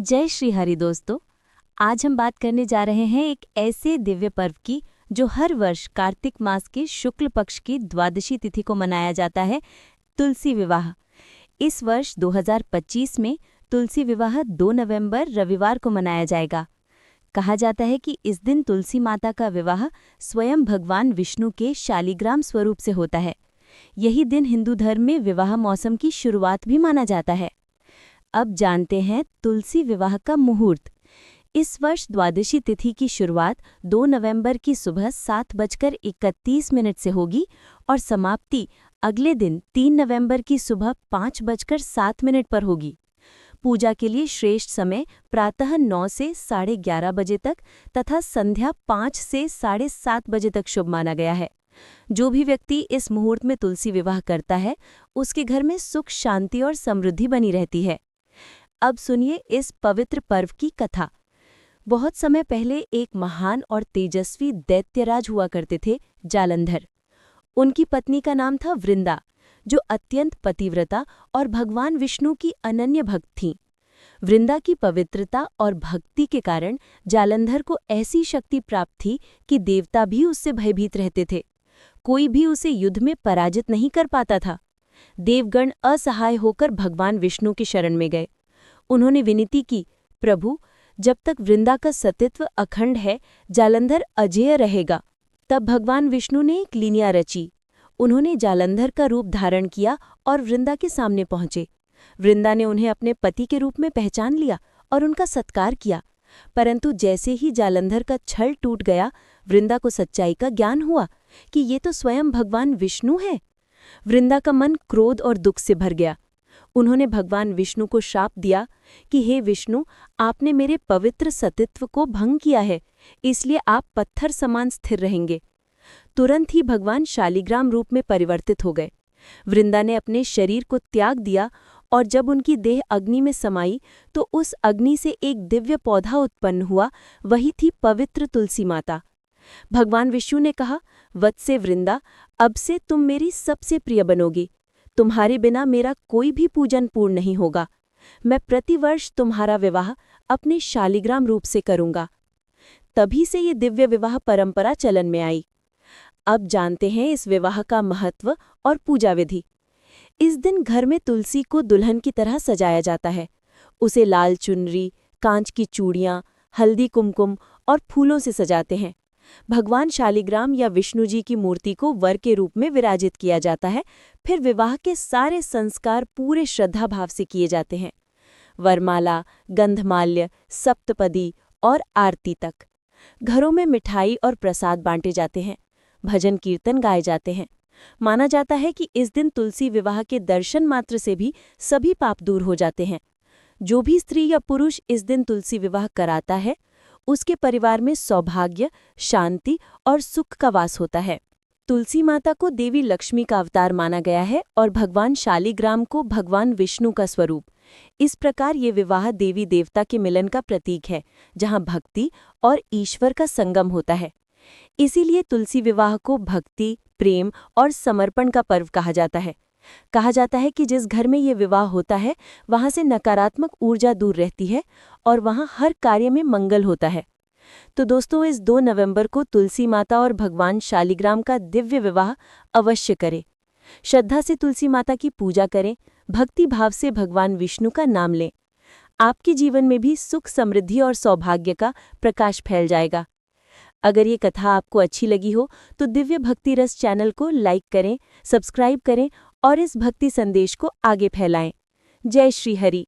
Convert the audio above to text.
जय श्री हरि दोस्तों। आज हम बात करने जा रहे हैं एक ऐसे दिव्य पर्व की जो हर वर्ष कार्तिक मास के शुक्ल पक्ष की द्वादशी तिथि को मनाया जाता है, तुलसी विवाह। इस वर्ष 2025 में तुलसी विवाह 2 नवंबर रविवार को मनाया जाएगा। कहा जाता है कि इस दिन तुलसी माता का विवाह स्वयं भगवान विष्णु के शालिग्राम स्वरूप से होता है। यही दिन हिंदू धर्म में विवाह मौसम की शुरुआत भी माना जाता है। अब जानते हैं तुलसी विवाह का मुहूर्त। इस वर्ष द्वादशी तिथि की शुरुआत 2 नवंबर की सुबह 7:31 से होगी और समाप्ति अगले दिन 3 नवंबर की सुबह 5:07 पर होगी। पूजा के लिए श्रेष्ठ समय प्रातः 9 से 11:30 बजे तक तथा संध्या 5 से 7:30 बजे तक शुभ माना गया है। जो भी व्यक्ति इस मुहूर्त में तुलसी विवाह करता है, उसके घर में सुख, शांति और समृद्धि बनी रहती है। अब सुनिए इस पवित्र पर्व की कथा। बहुत समय पहले एक महान और तेजस्वी दैत्यराज हुआ करते थे, जालंधर। उनकी पत्नी का नाम था वृंदा, जो अत्यंत पतिव्रता और भगवान विष्णु की अनन्य भक्त थीं। वृंदा की पवित्रता और भक्ति के कारण जालंधर को ऐसी शक्ति प्राप्त थी कि देवता भी उससे भयभीत रहते थे। कोई भी उसे युद्ध में पराजित नहीं कर पाता था। देवगण असहाय होकर भगवान विष्णु की शरण में गए। उन्होंने विनती की, प्रभु, जब तक वृंदा का सतीत्व अखंड है, जालंधर अजेय रहेगा। तब भगवान विष्णु ने एक लीला रची। उन्होंने जालंधर का रूप धारण किया और वृंदा के सामने पहुंचे। वृंदा ने उन्हें अपने पति के रूप में पहचान लिया और उनका सत्कार किया। परंतु जैसे ही जालंधर का छल टूट गया, वृंदा को सच्चाई का ज्ञान हुआ कि ये तो स्वयं भगवान विष्णु हैं। वृंदा का मन क्रोध और दुख से भर गया। उन्होंने भगवान विष्णु को श्राप दिया कि हे विष्णु, आपने मेरे पवित्र सतीत्व को भंग किया है, इसलिए आप पत्थर समान स्थिर रहेंगे। तुरंत ही भगवान शालिग्राम रूप में परिवर्तित हो गए। वृंदा ने अपने शरीर को त्याग दिया और जब उनकी देह अग्नि में समाई तो उस अग्नि से एक दिव्य पौधा उत्पन्न हुआ। वही थी पवित्र तुलसी माता। भगवान विष्णु ने कहा, वत्से वृंदा, अब से तुम मेरी सबसे प्रिय बनोगी। तुम्हारे बिना मेरा कोई भी पूजन पूर्ण नहीं होगा। मैं प्रतिवर्ष तुम्हारा विवाह अपने शालिग्राम रूप से करूंगा। तभी से ये दिव्य विवाह परंपरा चलन में आई। अब जानते हैं इस विवाह का महत्व और पूजा विधि। इस दिन घर में तुलसी को दुल्हन की तरह सजाया जाता है। उसे लाल चुनरी, कांच की चूड़ियाँ, हल्दी, कुमकुम और फूलों से सजाते हैं। भगवान शालिग्राम या विष्णु जी की मूर्ति को वर के रूप में विराजित किया जाता है। फिर विवाह के सारे संस्कार पूरे श्रद्धा भाव से किए जाते हैं। वरमाला, गंधमाल्य, सप्तपदी और आरती तक। घरों में मिठाई और प्रसाद बांटे जाते हैं। भजन कीर्तन गाए जाते हैं। माना जाता है कि इस दिन तुलसी विवाह के दर्शन मात्र से भी सभी पाप दूर हो जाते हैं। जो भी स्त्री या पुरुष इस दिन तुलसी विवाह कराता है, उसके परिवार में सौभाग्य, शांति और सुख का वास होता है। तुलसी माता को देवी लक्ष्मी का अवतार माना गया है और भगवान शालिग्राम को भगवान विष्णु का स्वरूप। इस प्रकार ये विवाह देवी देवता के मिलन का प्रतीक है, जहाँ भक्ति और ईश्वर का संगम होता है। इसीलिए तुलसी विवाह को भक्ति, प्रेम और समर्पण का पर्व कहा जाता है। कहा जाता है कि जिस घर में ये विवाह होता है, वहाँ से नकारात्मक ऊर्जा दूर रहती है और वहाँ हर कार्य में मंगल होता है। तो दोस्तों, इस 2 नवंबर को तुलसी माता और भगवान शालिग्राम का दिव्य विवाह अवश्य करें। श्रद्धा से तुलसी माता की पूजा करें, भक्ति भाव से भगवान विष्णु का नाम लें। आपके जीवन में भी सुख, समृद्धि और सौभाग्य का प्रकाश फैल जाएगा। अगर ये कथा आपको अच्छी लगी हो तो दिव्य भक्ति रस चैनल को लाइक करें, सब्सक्राइब करें और इस भक्ति संदेश को आगे फैलाएं। जय श्री हरि।